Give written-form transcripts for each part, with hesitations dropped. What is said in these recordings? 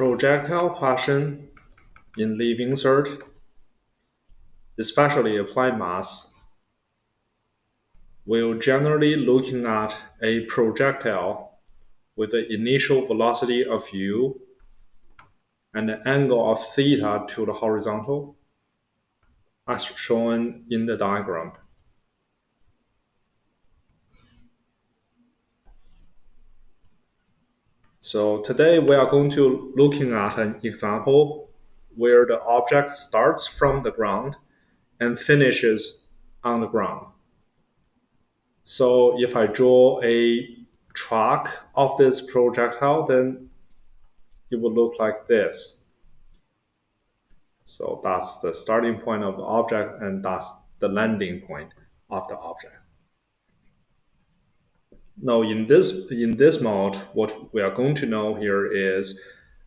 Projectile question in Leaving Cert, especially applied maths, we're generally looking at a projectile with the initial velocity of u and an angle of theta to the horizontal, as shown in the diagram. So today we are going to looking at an example where the object starts from the ground and finishes on the ground. So if I draw a track of this projectile, then it will look like this. So that's the starting point of the object, and that's the landing point of the object. Now in this mode, what we are going to know here is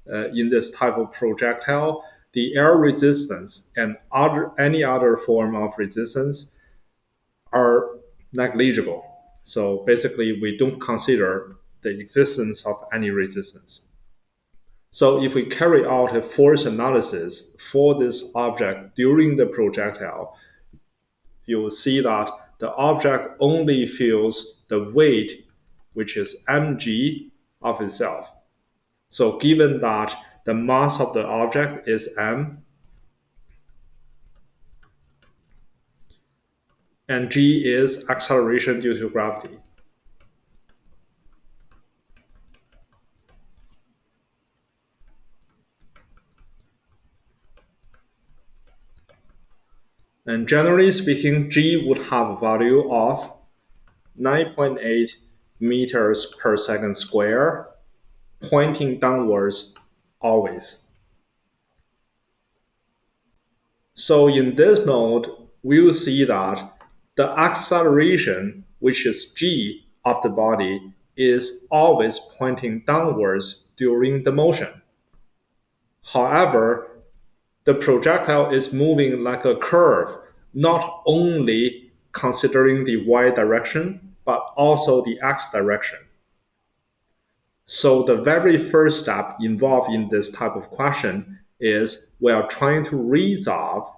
in this type of projectile, the air resistance and any other form of resistance are negligible. So basically, we don't consider the existence of any resistance. So if we carry out a force analysis for this object during the projectile, you will see that the object only feels the weight, which is mg of itself. So given that the mass of the object is m, and g is acceleration due to gravity. And generally speaking, g would have a value of 9.8 meters per second square, pointing downwards always. So in this mode, we will see that the acceleration, which is g of the body, is always pointing downwards during the motion. However, the projectile is moving like a curve, not only considering the y direction, but also the x direction. So the very first step involved in this type of question is we are trying to resolve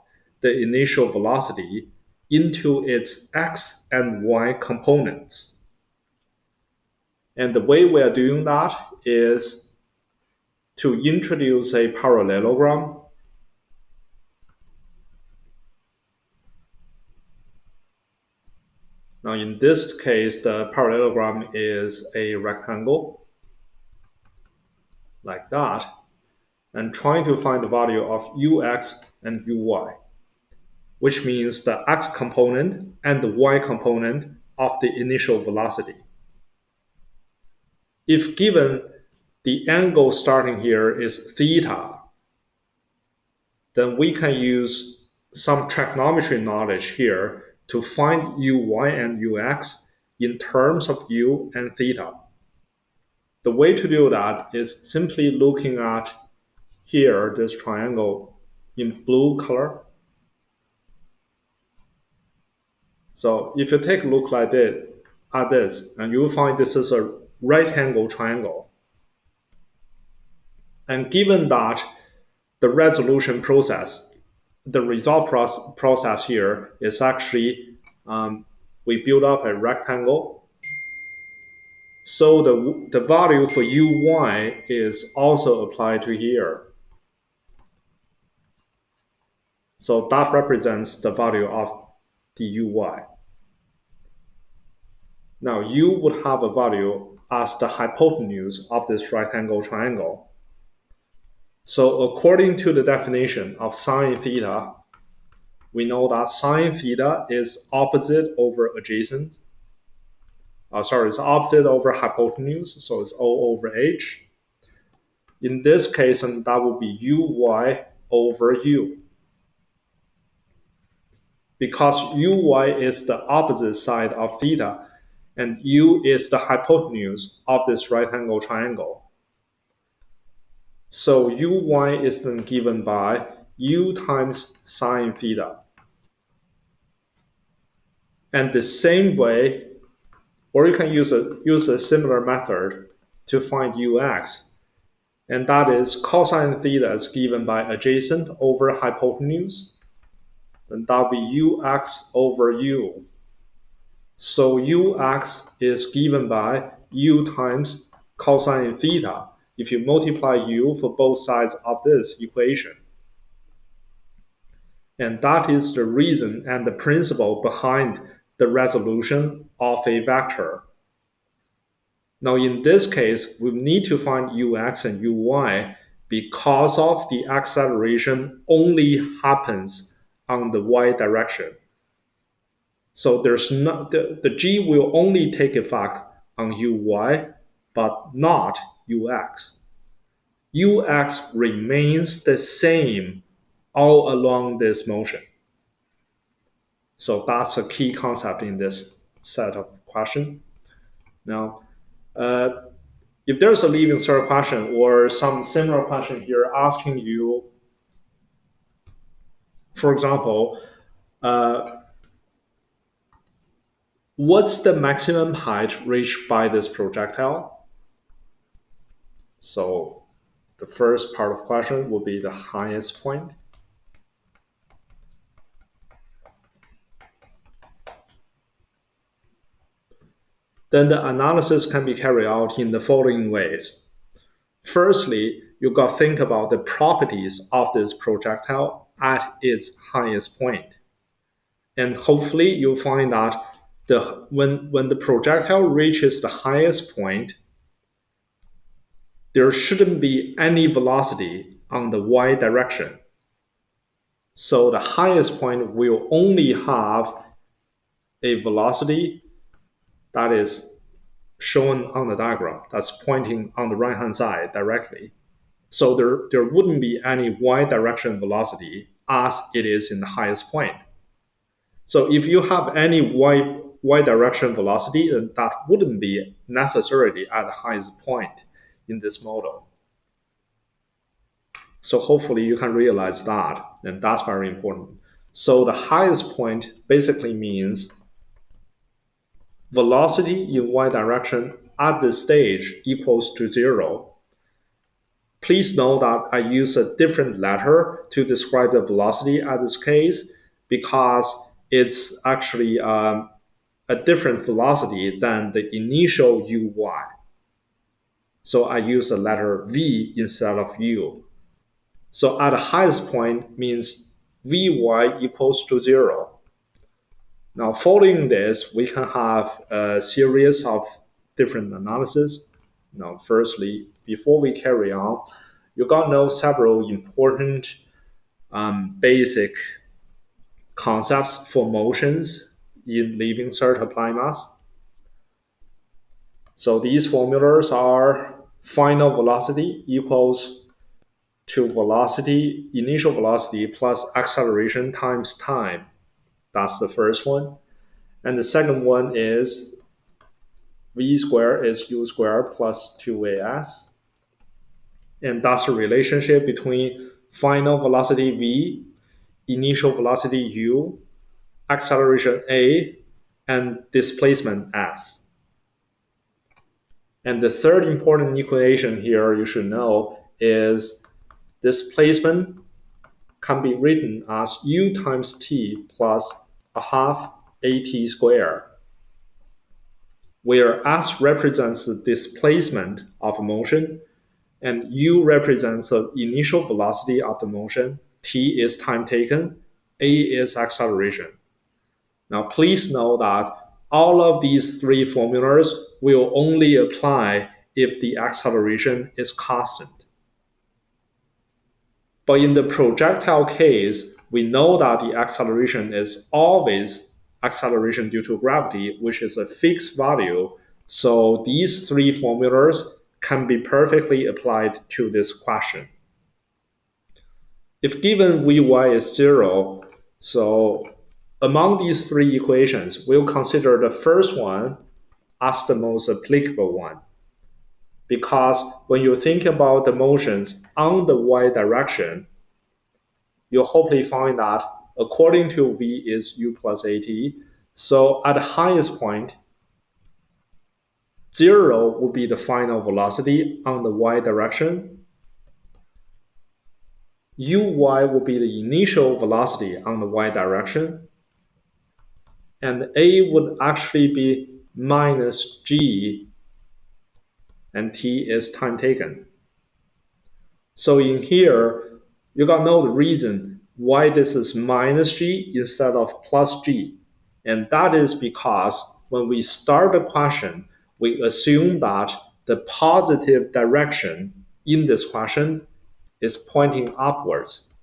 the initial velocity into its x and y components. And the way we are doing that is to introduce a parallelogram. Now in this case, the parallelogram is a rectangle, like that, and trying to find the value of ux and uy, which means the x component and the y component of the initial velocity. If given the angle starting here is theta, then we can use some trigonometry knowledge here to find uy and ux in terms of u and theta. The way to do that is simply looking at here this triangle in blue color. So if you take a look like this, at this, and you will find this is a right-angle triangle. And given that the resolution process, the result process here is actually we build up a rectangle. So the value for uy is also applied to here. So that represents the value of the uy. Now u would have a value as the hypotenuse of this right-angle triangle. So according to the definition of sine theta, we know that sine theta is opposite over adjacent. It's opposite over hypotenuse, so it's O over H. In this case, and that would be uy over u. Because uy is the opposite side of theta, and u is the hypotenuse of this right-angle triangle. So uy is then given by u times sine theta. And the same way, or you can use a similar method to find ux. And that is cosine theta is given by adjacent over hypotenuse, and that will be ux over u. So ux is given by u times cosine theta if you multiply u for both sides of this equation. And that is the reason and the principle behind the resolution of a vector. Now in this case, we need to find ux and uy because of the acceleration only happens on the y direction. So there's not the g will only take effect on uy, but not ux. Ux remains the same all along this motion. So that's a key concept in this set of questions. Now, if there's a leaving cert question or some similar question here asking you, for example, what's the maximum height reached by this projectile? So the first part of the question will be the highest point. Then the analysis can be carried out in the following ways. Firstly, you got to think about the properties of this projectile at its highest point. And hopefully you'll find that when the projectile reaches the highest point, there shouldn't be any velocity on the y direction. So the highest point will only have a velocity that is shown on the diagram, that's pointing on the right hand side directly. So there wouldn't be any y direction velocity as it is in the highest point. So if you have any y direction velocity, then that wouldn't be necessarily at the highest point in this model. So hopefully you can realize that, and that's very important. So the highest point basically means velocity in y direction at this stage equals to 0. Please note that I use a different letter to describe the velocity at this case because it's actually a different velocity than the initial uy. So I use the letter v instead of u. So at the highest point means vy equals to 0. Now following this, we can have a series of different analysis. Now firstly, before we carry on, you got to know several important basic concepts for motions in Leaving Cert Applied Maths. So these formulas are final velocity equals to velocity, initial velocity plus acceleration times time. That's the first one. And the second one is v squared is u squared plus 2as. And that's the relationship between final velocity v, initial velocity u, acceleration a, and displacement s. And the third important equation here you should know is displacement can be written as u times t plus a half at squared, where s represents the displacement of motion and u represents the initial velocity of the motion, t is time taken, a is acceleration. Now please know that all of these three formulas will only apply if the acceleration is constant. But in the projectile case, we know that the acceleration is always acceleration due to gravity, which is a fixed value. So these three formulas can be perfectly applied to this question. If given Vy is 0, so among these three equations, we'll consider the first one as the most applicable one. Because when you think about the motions on the y direction, you'll hopefully find that according to v is u plus at, so at the highest point, 0 will be the final velocity on the y direction, uy will be the initial velocity on the y direction, and a would actually be minus g, and t is time taken. So in here, you got to know the reason why this is minus g instead of plus g. And that is because when we start the question, we assume that the positive direction in this question is pointing upwards.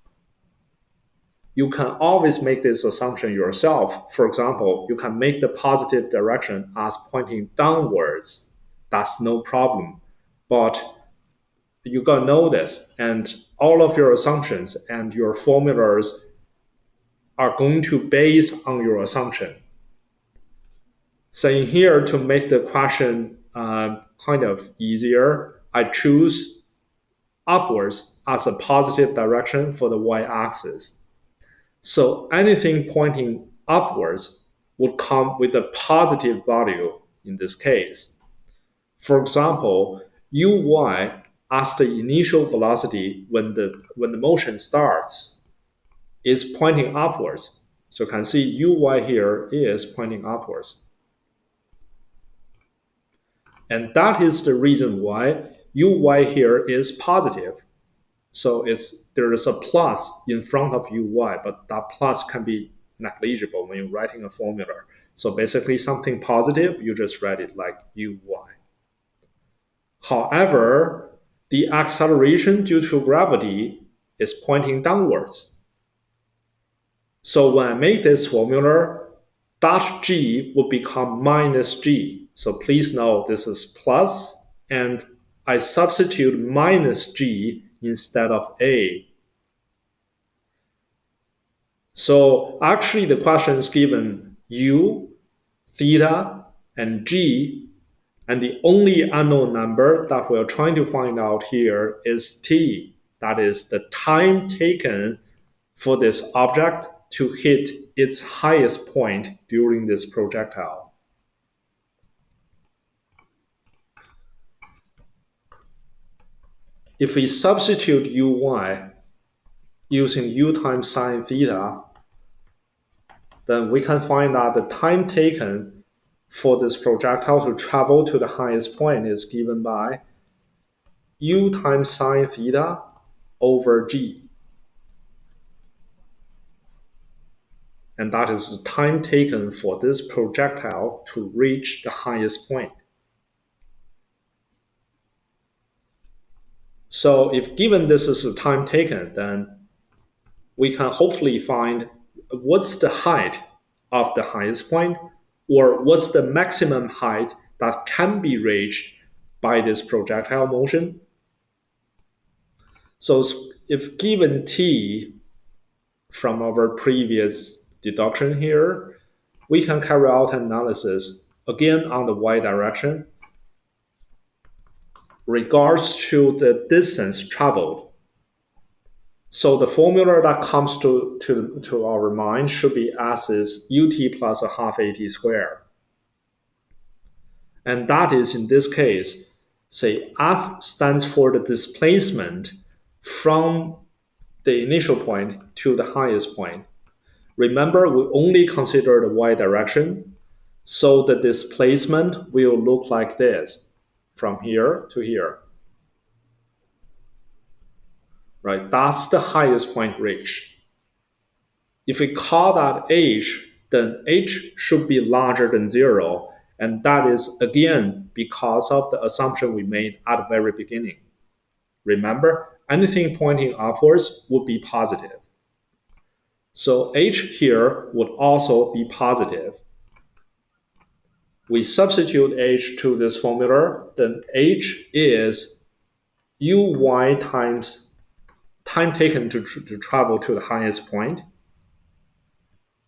You can always make this assumption yourself. For example, you can make the positive direction as pointing downwards. That's no problem. But you gotta know this, and all of your assumptions and your formulas are going to base on your assumption. So in here, to make the question kind of easier, I choose upwards as a positive direction for the y-axis. So anything pointing upwards would come with a positive value in this case. For example, uy as the initial velocity when the motion starts is pointing upwards. So you can see uy here is pointing upwards. And that is the reason why uy here is positive. So there is a plus in front of uy, but that plus can be negligible when you're writing a formula. So basically something positive, you just write it like uy. However, the acceleration due to gravity is pointing downwards. So when I make this formula, dot g will become minus g. So please note this is plus, and I substitute minus g instead of a. So actually the question is given u, theta, and g, and the only unknown number that we're trying to find out here is t. That is the time taken for this object to hit its highest point during this projectile. If we substitute uy using u times sine theta, then we can find that the time taken for this projectile to travel to the highest point is given by u times sine theta over g. And that is the time taken for this projectile to reach the highest point. So if given this is the time taken, then we can hopefully find what's the height of the highest point, or what's the maximum height that can be reached by this projectile motion. So if given t from our previous deduction here, we can carry out analysis again on the y direction regards to the distance traveled. So the formula that comes to our mind should be S is ut plus a half at squared. And that is, in this case, say S stands for the displacement from the initial point to the highest point. Remember, we only consider the y direction, so the displacement will look like this, from here to here. Right, that's the highest point reached. If we call that h, then h should be larger than 0, and that is, again, because of the assumption we made at the very beginning. Remember, anything pointing upwards would be positive. So h here would also be positive. We substitute h to this formula, then h is uy times time taken to travel to the highest point.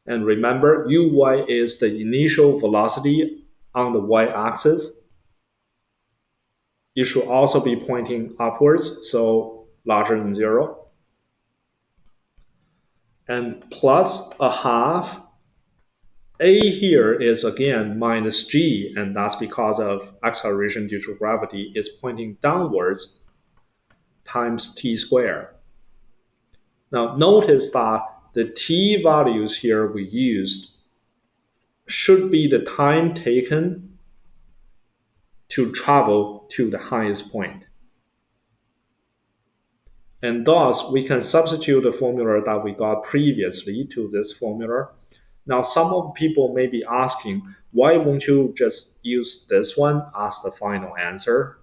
And remember, uy is the initial velocity on the y-axis. It should also be pointing upwards, so larger than 0. And plus a half. A here is again minus g, and that's because of acceleration due to gravity is pointing downwards times t squared. Now notice that the t values here we used should be the time taken to travel to the highest point. And thus, we can substitute the formula that we got previously to this formula. Now, some of people may be asking, why won't you just use this one as the final answer?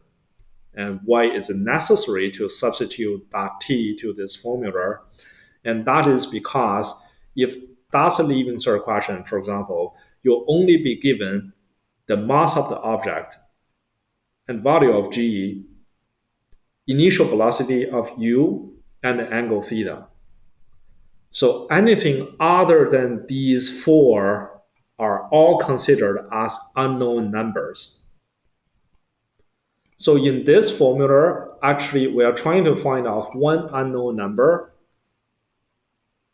And why is it necessary to substitute that t to this formula? And that is because if that's a leaving cert question, for example, you'll only be given the mass of the object and value of g, initial velocity of u, and the angle theta. So anything other than these four are all considered as unknown numbers. So in this formula, actually, we are trying to find out one unknown number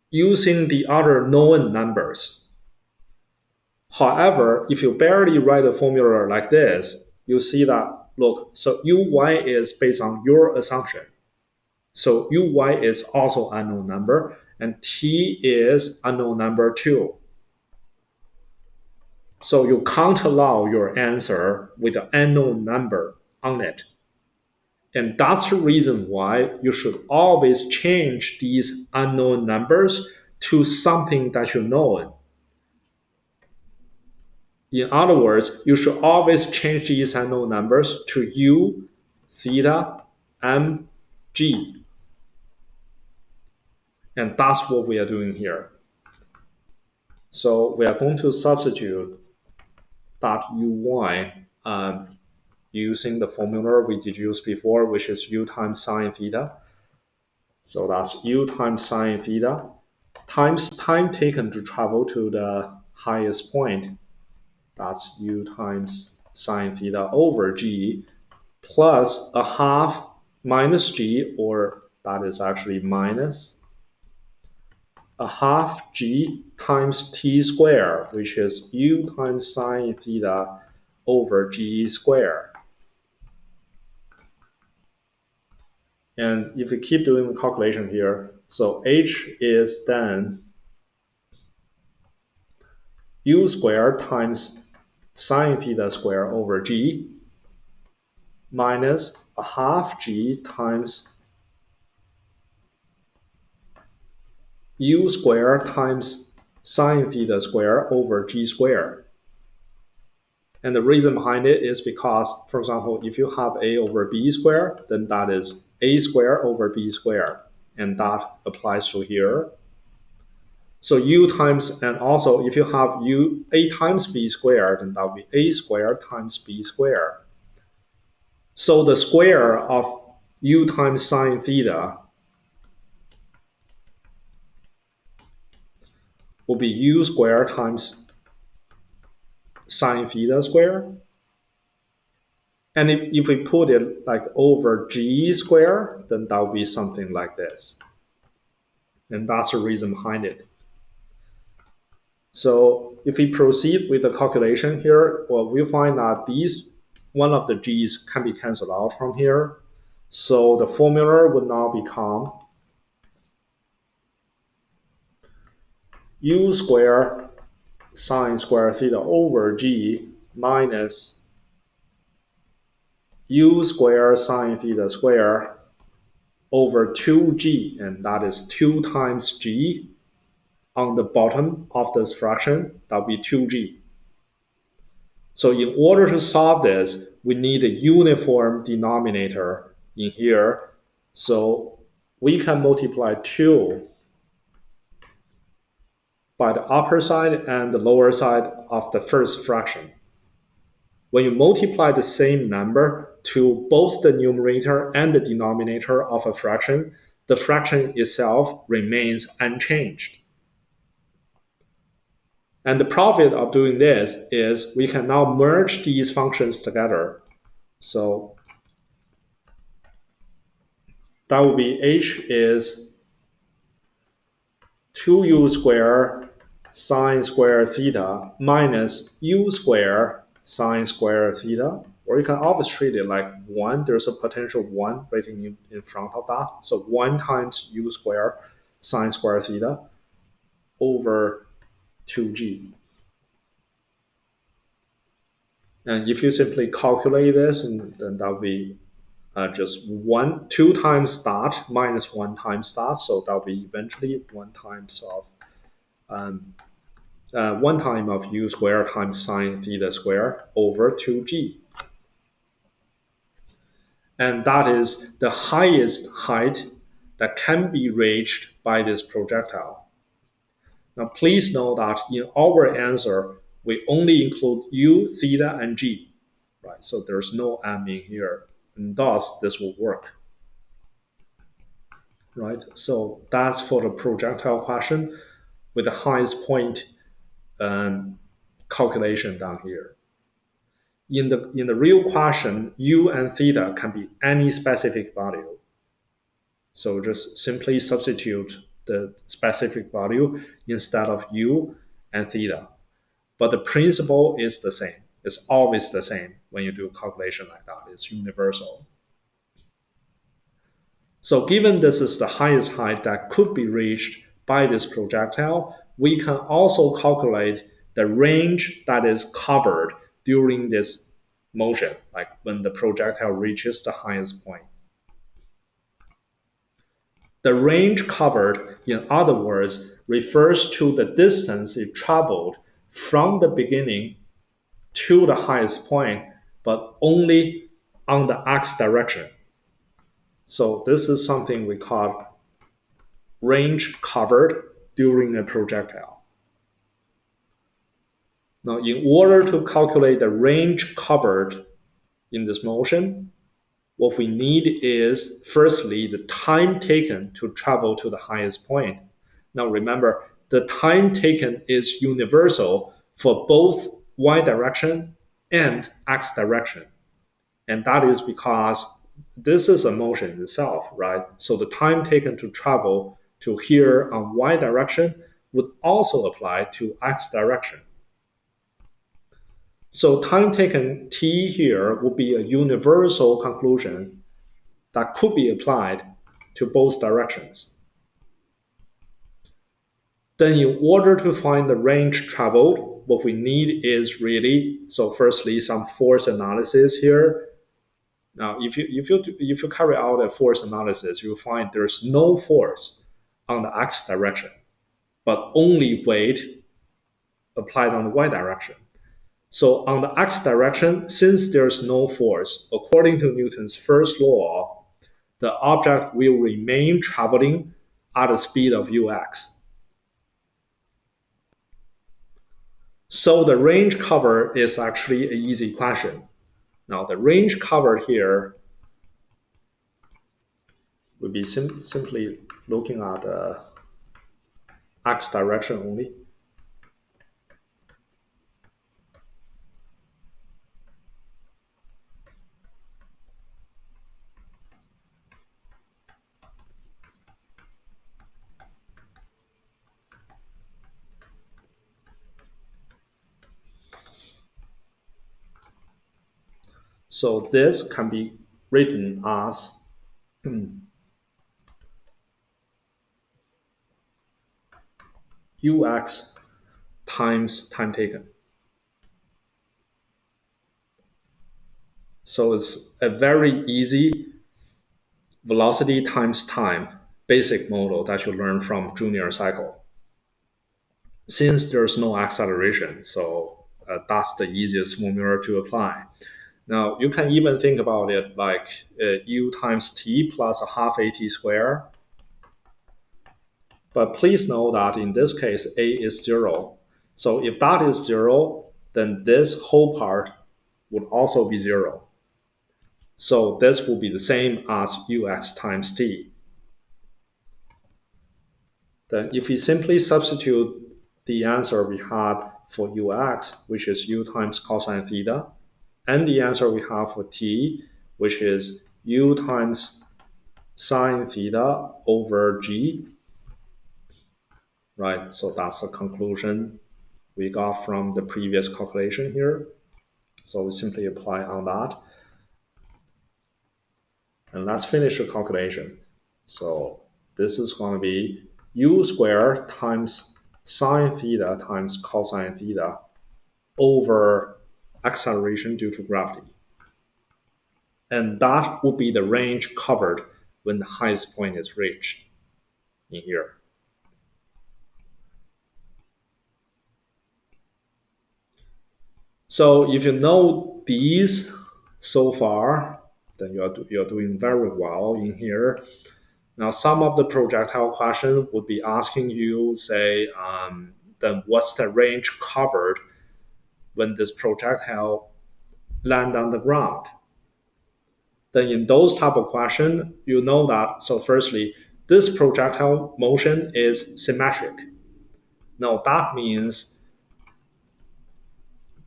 using the other known numbers. However, if you barely write a formula like this, you see that, look, so uy is based on your assumption. So uy is also unknown number, and t is unknown number too. So you can't allow your answer with an unknown number on it. And that's the reason why you should always change these unknown numbers to something that you know. In other words, you should always change these unknown numbers to u, theta, m, g. And that's what we are doing here. So we are going to substitute that uy using the formula we deduced before, which is u times sine theta. So that's u times sine theta times time taken to travel to the highest point. That's u times sine theta over g plus a half minus g, or that is actually minus a half g times t squared, which is u times sine theta over g squared. And if we keep doing the calculation here, so h is then u squared times sine theta squared over g minus a half g times u squared times sine theta squared over g squared. And the reason behind it is because, for example, if you have a over b squared, then that is a squared over b squared. And that applies to here. So u times, and also if you have u a times b squared, then that will be a squared times b squared. So the square of u times sine theta will be u squared times sine theta squared. And if we put it like over g squared, then that will be something like this. And that's the reason behind it. So if we proceed with the calculation here, well, we'll find that one of the g's can be canceled out from here. So the formula would now become u squared sine squared theta over g minus u squared sine theta squared over 2g, and that is 2 times g on the bottom of this fraction, that will be 2g. So in order to solve this, we need a uniform denominator in here. So we can multiply 2 by the upper side and the lower side of the first fraction. When you multiply the same number to both the numerator and the denominator of a fraction, the fraction itself remains unchanged. And the profit of doing this is we can now merge these functions together. So that will be h is 2u squared sine squared theta minus u squared sine squared theta. Or you can always treat it like 1. There's a potential 1 waiting in front of that. So 1 times u squared sine square theta over 2g. And if you simply calculate this, then that will be just 2 times that minus 1 times that, so that will be eventually 1 times of 1 time of u squared times sine theta squared over 2g. And that is the highest height that can be reached by this projectile. Now, please note that in our answer, we only include u, theta, and g, right? So there's no m in here, and thus this will work, right? So that's for the projectile question with the highest point calculation down here. In the real question, u and theta can be any specific value. So just simply substitute the specific value instead of u and theta. But the principle is the same. It's always the same when you do a calculation like that. It's universal. So given this is the highest height that could be reached by this projectile, we can also calculate the range that is covered during this motion, like when the projectile reaches the highest point. The range covered, in other words, refers to the distance it traveled from the beginning to the highest point, but only on the x direction. So this is something we call range covered during a projectile. Now, in order to calculate the range covered in this motion, what we need is, firstly, the time taken to travel to the highest point. Now, remember, the time taken is universal for both y direction and x direction. And that is because this is a motion itself, right? So the time taken to travel to here on y direction would also apply to x direction. So time taken t here would be a universal conclusion that could be applied to both directions. Then in order to find the range traveled, what we need is really, so firstly, some force analysis here. Now, if you carry out a force analysis, you'll find there's no force on the x direction, but only weight applied on the y direction. So on the x direction, since there's no force, according to Newton's first law, the object will remain traveling at the speed of ux. So the range covered is actually an easy question. Now the range covered here would be simply looking at the x direction only. So this can be written as ux times time taken. So it's a very easy velocity times time basic model that you learn from junior cycle. Since there's no acceleration, so that's the easiest formula to apply. Now, you can even think about it like u times t plus a half at squared. But please know that in this case, a is 0. So if that is 0, then this whole part would also be 0. So this will be the same as ux times t. Then if we simply substitute the answer we had for ux, which is u times cosine theta, and the answer we have for t, which is u times sine theta over g, right? So that's the conclusion we got from the previous calculation here. So we simply apply on that. And let's finish the calculation. So this is going to be u squared times sine theta times cosine theta over acceleration due to gravity. And that would be the range covered when the highest point is reached in here. So if you know these so far, then you're doing very well in here. Now, some of the projectile questions would be asking you, say, then what's the range covered when this projectile land on the ground? Then in those type of question, you know that, so firstly, this projectile motion is symmetric. Now, that means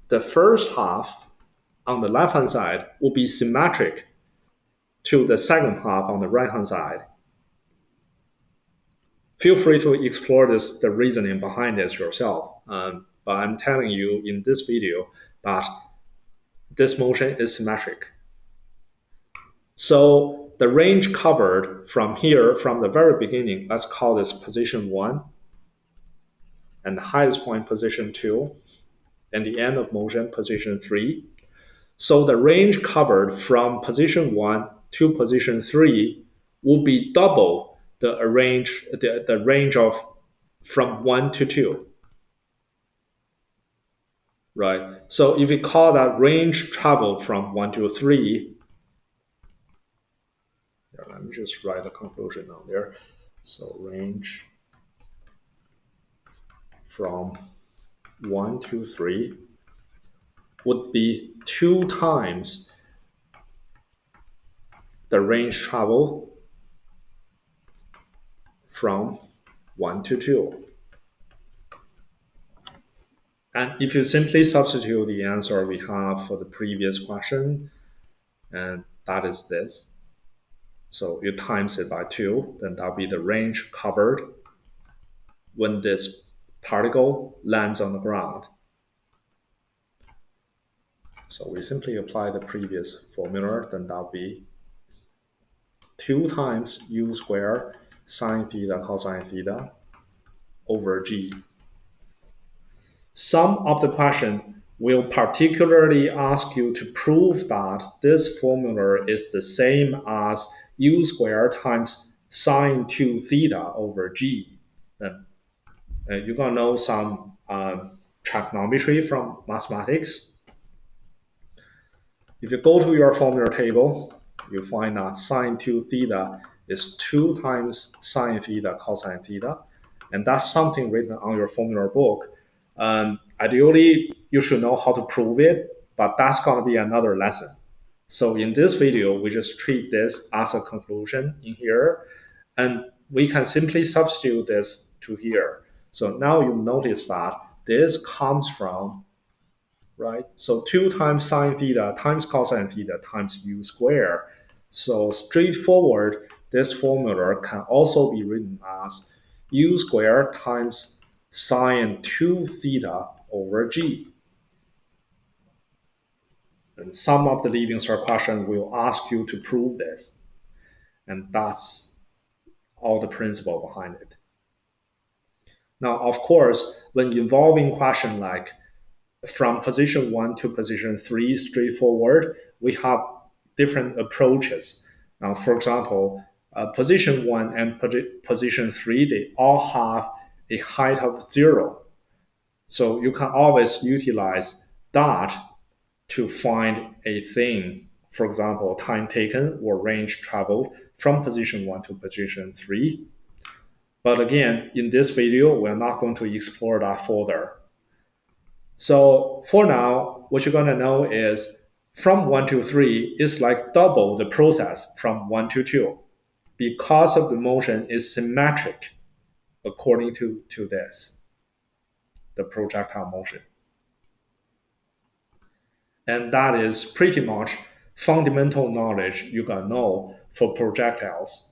the first half on the left-hand side will be symmetric to the second half on the right-hand side. Feel free to explore the reasoning behind this yourself. But I'm telling you in this video that this motion is symmetric. So the range covered from here, from the very beginning, let's call this position 1, and the highest point position 2, and the end of motion position 3. So the range covered from position 1 to position 3 will be double the range of from 1 to 2. Right? So if we call that range traveled from 1 to 3, let me just write the conclusion down there. So range from 1 to 3 would be 2 times the range traveled from 1 to 2. And if you simply substitute the answer we have for the previous question, and that is this. So you times it by 2, then that'll be the range covered when this particle lands on the ground. So we simply apply the previous formula, then that'll be 2 times u squared sine theta cosine theta over g. Some of the question will particularly ask you to prove that this formula is the same as u squared times sine 2 theta over g. Then you're going to know some trigonometry from mathematics. If you go to your formula table, you find that sine 2 theta is 2 times sine theta cosine theta, and that's something written on your formula book. Ideally, you should know how to prove it, but that's going to be another lesson. So in this video, we just treat this as a conclusion in here, and we can simply substitute this to here. So now you notice that this comes from, right? So 2 times sine theta times cosine theta times u squared. So straightforward, this formula can also be written as u squared times sine 2 theta over g. And some of the leaving cert questions will ask you to prove this. And that's all the principle behind it. Now, of course, when involving question like from position 1 to position 3 straightforward, we have different approaches. Now, for example, position 1 and position 3, they all have a height of 0. So you can always utilize that to find a thing, for example, time taken or range traveled from position 1 to position 3. But again, in this video, we're not going to explore that further. So for now, what you're going to know is from 1 to 3 is like double the process from 1 to 2 because of the motion is symmetric according to this, the projectile motion. And that is pretty much fundamental knowledge you can know for projectiles.